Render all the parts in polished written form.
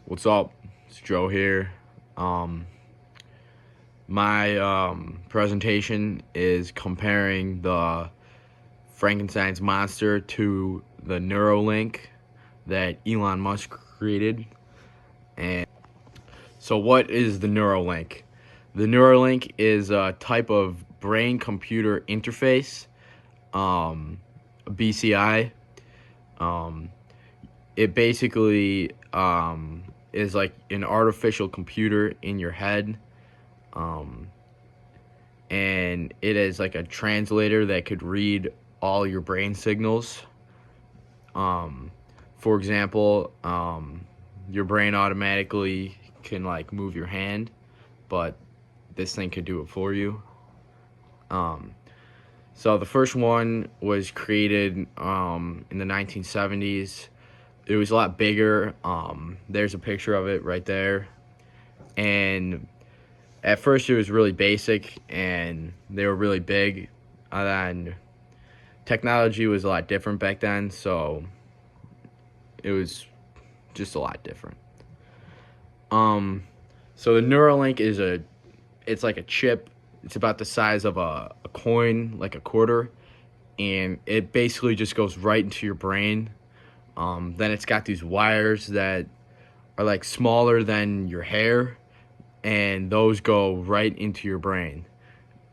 What's up? It's Joe here. My presentation is comparing the Frankenstein's monster to the Neuralink that Elon Musk created. And so, what is the Neuralink? The Neuralink is a type of brain computer interface, BCI. Um, it basically is like an artificial computer in your head, um, and it is like a translator that could read all your brain signals. Um, for example, your brain automatically can like move your hand, but this thing could do it for you. Um, so the first one was created in the 1970s. It was a lot bigger. There's a picture of it right there. And at first it was really basic and they were really big. And then technology was a lot different back then, so it was just a lot different. So the Neuralink it's like a chip. It's about the size of a coin, like a quarter, and it basically just goes right into your brain. Then it's got these wires that are like smaller than your hair, and those go right into your brain,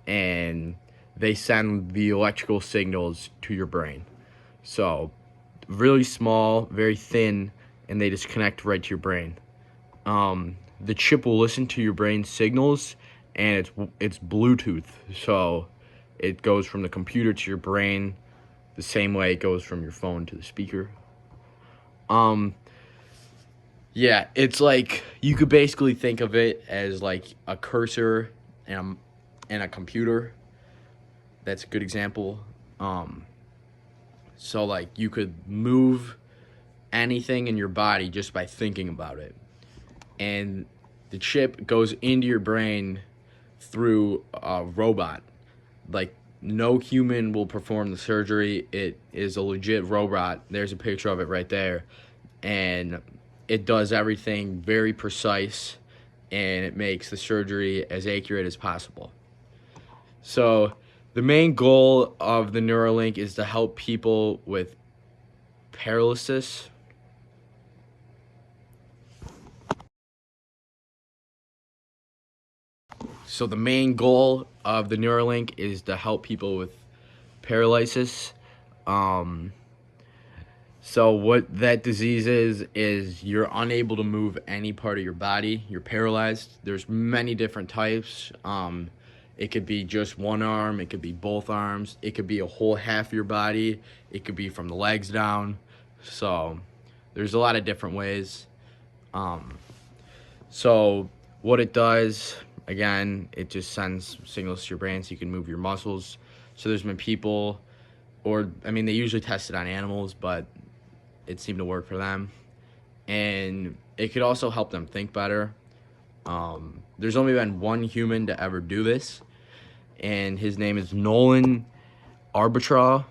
and they send the electrical signals to your brain. So really small, very thin, and they just connect right to your brain. The chip will listen to your brain signals, and it's Bluetooth, so it goes from the computer to your brain the same way it goes from your phone to the speaker. Um, yeah, it's like you could basically think of it as like a cursor and a computer. That's a good example. So like you could move anything in your body just by thinking about it, and the chip goes into your brain through a robot. Like no human will perform the surgery. It is a legit robot. There's a picture of it right there, and it does everything very precise, and it makes the surgery as accurate as possible. So the main goal of the Neuralink is to help people with paralysis. So the main goal of the Neuralink is to help people with paralysis. Um, so what that disease is you're unable to move any part of your body. You're paralyzed. There's many different types. It could be just one arm. It could be both arms. It could be a whole half of your body. It could be from the legs down. So there's a lot of different ways. Um, so what it does, again, it just sends signals to your brain so you can move your muscles. So there's been people, or I mean, they usually test it on animals, but it seemed to work for them. And it could also help them think better. There's only been one human to ever do this, and his name is Nolan Arbitraw.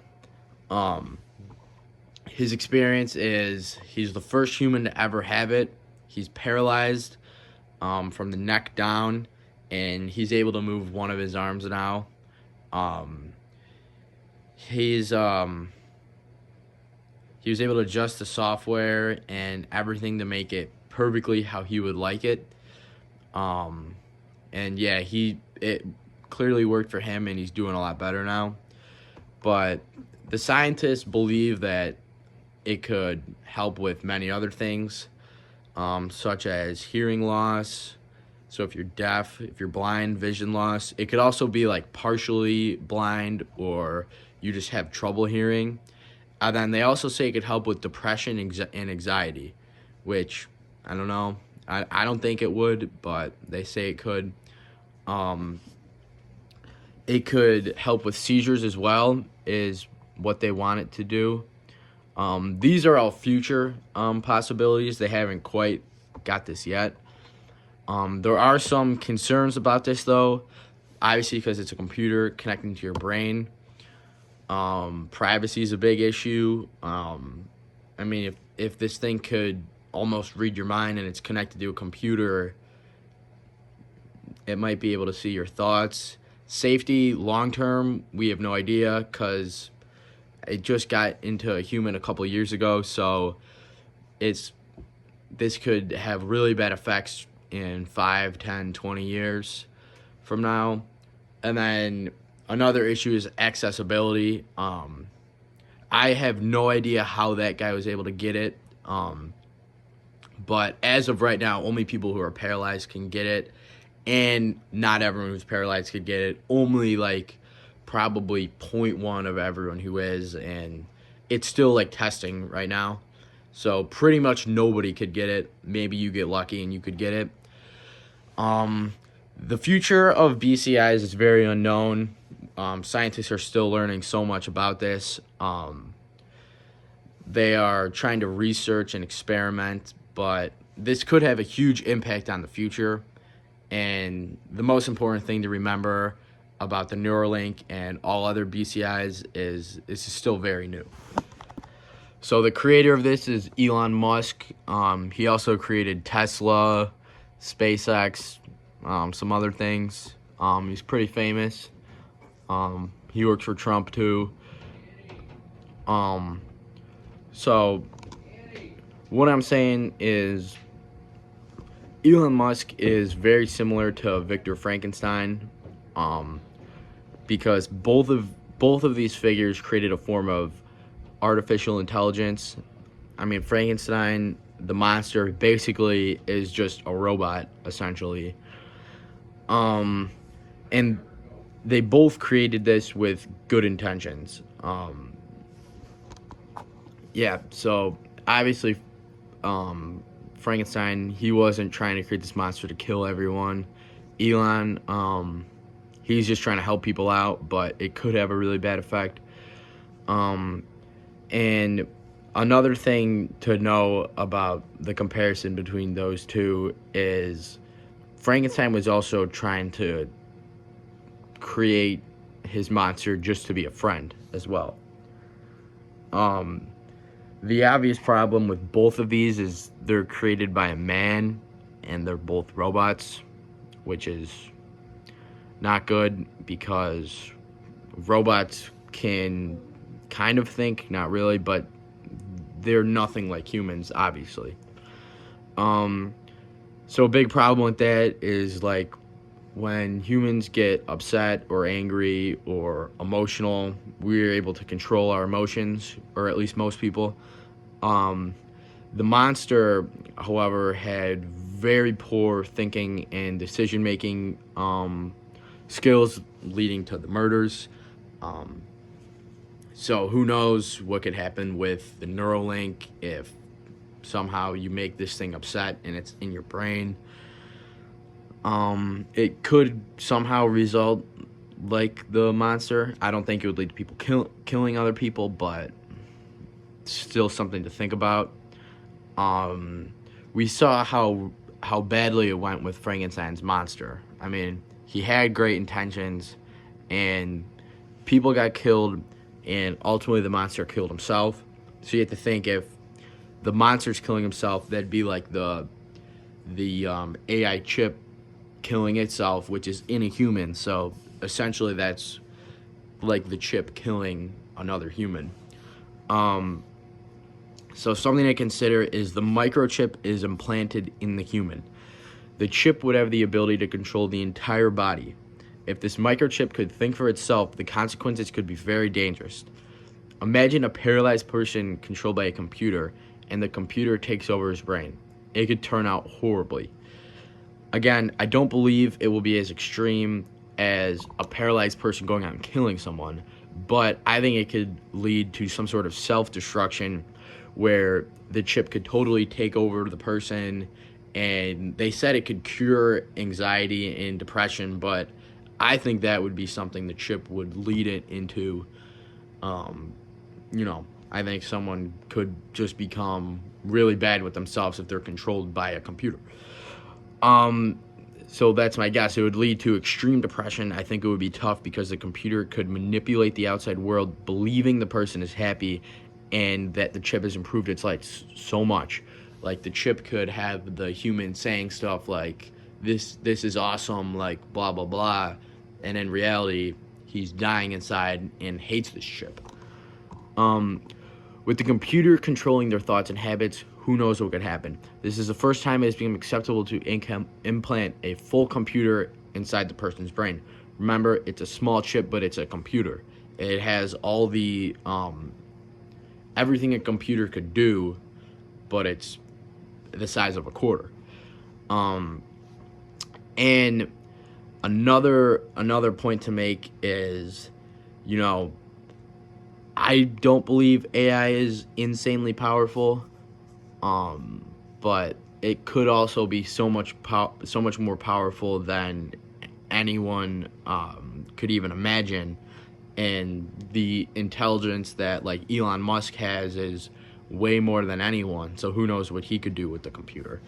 Um, his experience is he's the first human to ever have it. He's paralyzed from the neck down, and he's able to move one of his arms now. Um, he's he was able to adjust the software and everything to make it perfectly how he would like it. And yeah, it clearly worked for him, and he's doing a lot better now. But the scientists believe that it could help with many other things, such as hearing loss. So if you're deaf, if you're blind, vision loss. It could also be like partially blind, or you just have trouble hearing. And then they also say it could help with depression and anxiety, which I don't know. I don't think it would, but they say it could. Um, it could help with seizures as well, is what they want it to do. These are all future possibilities. They haven't quite got this yet. There are some concerns about this, though, obviously because it's a computer connecting to your brain. Privacy is a big issue. I mean, if this thing could almost read your mind and it's connected to a computer, it might be able to see your thoughts. Safety, long term, we have no idea because it just got into a human a couple years ago. So it's this could have really bad effects in 5, 10, 20 years from now. And then another issue is accessibility. I have no idea how that guy was able to get it. But as of right now, only people who are paralyzed can get it. And not everyone who's paralyzed could get it. Only like probably 0.1 of everyone who is. And it's still like testing right now. So pretty much nobody could get it. Maybe you get lucky and you could get it. The future of BCIs is very unknown. Scientists are still learning so much about this. They are trying to research and experiment, but this could have a huge impact on the future. And the most important thing to remember about the Neuralink and all other BCIs is this is still very new. So the creator of this is Elon Musk. He also created Tesla, SpaceX, some other things. He's pretty famous. He works for Trump too. So what I'm saying is Elon Musk is very similar to Victor Frankenstein, because both of these figures created a form of artificial intelligence. I mean, Frankenstein, the monster, basically is just a robot, essentially. And they both created this with good intentions. So obviously, Frankenstein, he wasn't trying to create this monster to kill everyone. Elon, he's just trying to help people out, but it could have a really bad effect. And another thing to know about the comparison between those two is Frankenstein was also trying to create his monster just to be a friend as well. The obvious problem with both of these is they're created by a man and they're both robots, which is not good because robots can kind of think, not really, but they're nothing like humans, obviously. So a big problem with that is like when humans get upset or angry or emotional, we're able to control our emotions, or at least most people. The monster, however, had very poor thinking and decision-making skills leading to the murders. So who knows what could happen with the Neuralink if somehow you make this thing upset and it's in your brain. It could somehow result like the monster. I don't think it would lead to people killing other people, but still something to think about. We saw how badly it went with Frankenstein's monster. I mean, he had great intentions, and people got killed, and ultimately the monster killed himself. So you have to think, if the monster's killing himself, that'd be like the AI chip killing itself, which is in a human. So essentially that's like the chip killing another human. So something to consider is the microchip is implanted in the human. The chip would have the ability to control the entire body. If this microchip could think for itself, the consequences could be very dangerous. Imagine a paralyzed person controlled by a computer, and the computer takes over his brain. It could turn out horribly. Again, I don't believe it will be as extreme as a paralyzed person going out and killing someone, but I think it could lead to some sort of self-destruction where the chip could totally take over the person, and they said it could cure anxiety and depression, but I think that would be something the chip would lead it into. I think someone could just become really bad with themselves if they're controlled by a computer. So that's my guess. It would lead to extreme depression. I think it would be tough because the computer could manipulate the outside world, believing the person is happy and that the chip has improved its life so much. Like the chip could have the human saying stuff like this is awesome, like blah blah blah, and in reality he's dying inside and hates this chip. Um, with the computer controlling their thoughts and habits, who knows what could happen? This is the first time it's become acceptable to implant a full computer inside the person's brain. Remember, it's a small chip, but it's a computer. It has all the everything a computer could do, but it's the size of a quarter. Um, and another point to make is, you know, I don't believe AI is insanely powerful, but it could also be so much more powerful than anyone could even imagine. And the intelligence that like Elon Musk has is way more than anyone. So who knows what he could do with the computer?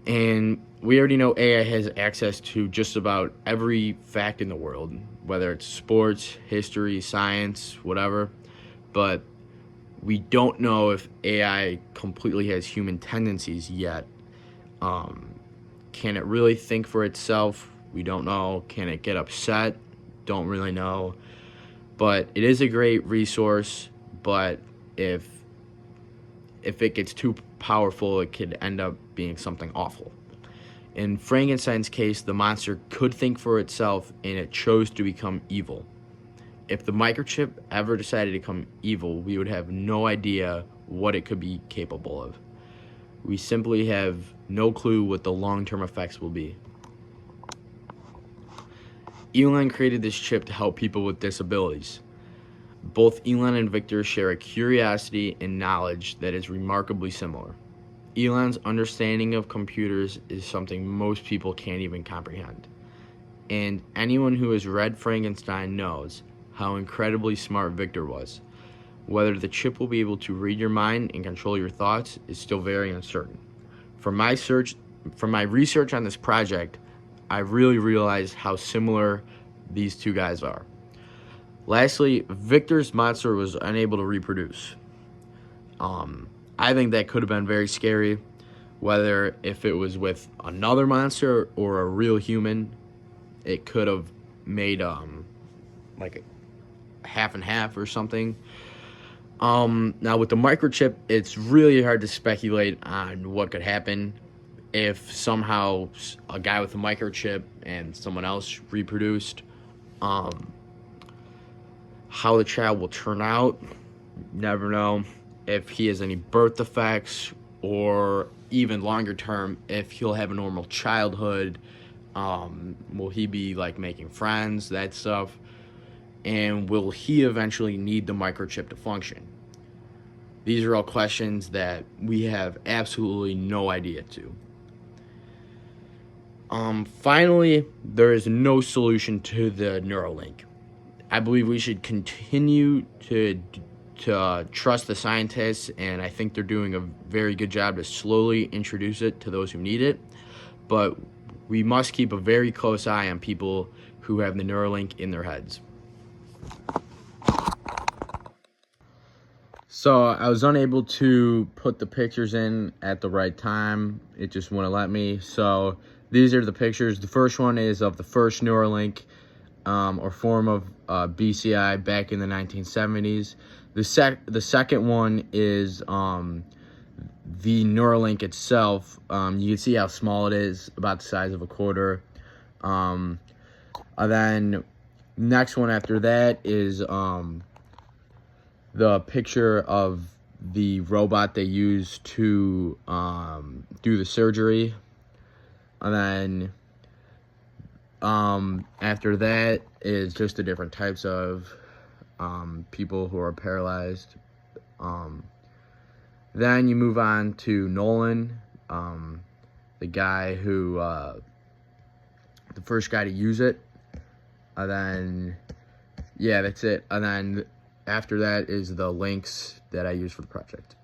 And we already know AI has access to just about every fact in the world, whether it's sports, history, science, whatever. But we don't know if AI completely has human tendencies yet. Can it really think for itself? We don't know. Can it get upset? Don't really know. But it is a great resource. But if it gets too powerful, it could end up being something awful. In Frankenstein's case, the monster could think for itself, and it chose to become evil. If the microchip ever decided to become evil, we would have no idea what it could be capable of. We simply have no clue what the long-term effects will be. Elon created this chip to help people with disabilities. Both Elon and Victor share a curiosity and knowledge that is remarkably similar. Elon's understanding of computers is something most people can't even comprehend. And anyone who has read Frankenstein knows how incredibly smart Victor was. Whether the chip will be able to read your mind and control your thoughts is still very uncertain. From my research on this project, I really realized how similar these two guys are. Lastly, Victor's monster was unable to reproduce. I think that could have been very scary, whether if it was with another monster or a real human. It could have made like a half and half or something. Now with the microchip, it's really hard to speculate on what could happen if somehow a guy with a microchip and someone else reproduced. How the child will turn out, never know. If he has any birth defects, or even longer term, if he'll have a normal childhood. Will he be like making friends, that stuff? And will he eventually need the microchip to function? These are all questions that we have absolutely no idea to. Finally, there is no solution to the Neuralink. I believe we should continue to trust the scientists, and I think they're doing a very good job to slowly introduce it to those who need it. But we must keep a very close eye on people who have the Neuralink in their heads. So I was unable to put the pictures in at the right time. It just wouldn't let me. So these are the pictures. The first one is of the first Neuralink, or form of BCI back in the 1970s. The second one is the Neuralink itself. You can see how small it is, about the size of a quarter. And then next one after that is the picture of the robot they use to do the surgery. And then after that is just the different types of people who are paralyzed. Then you move on to Nolan, the guy who, the first guy to use it. And then, yeah, that's it. And then after that is the links that I use for the project.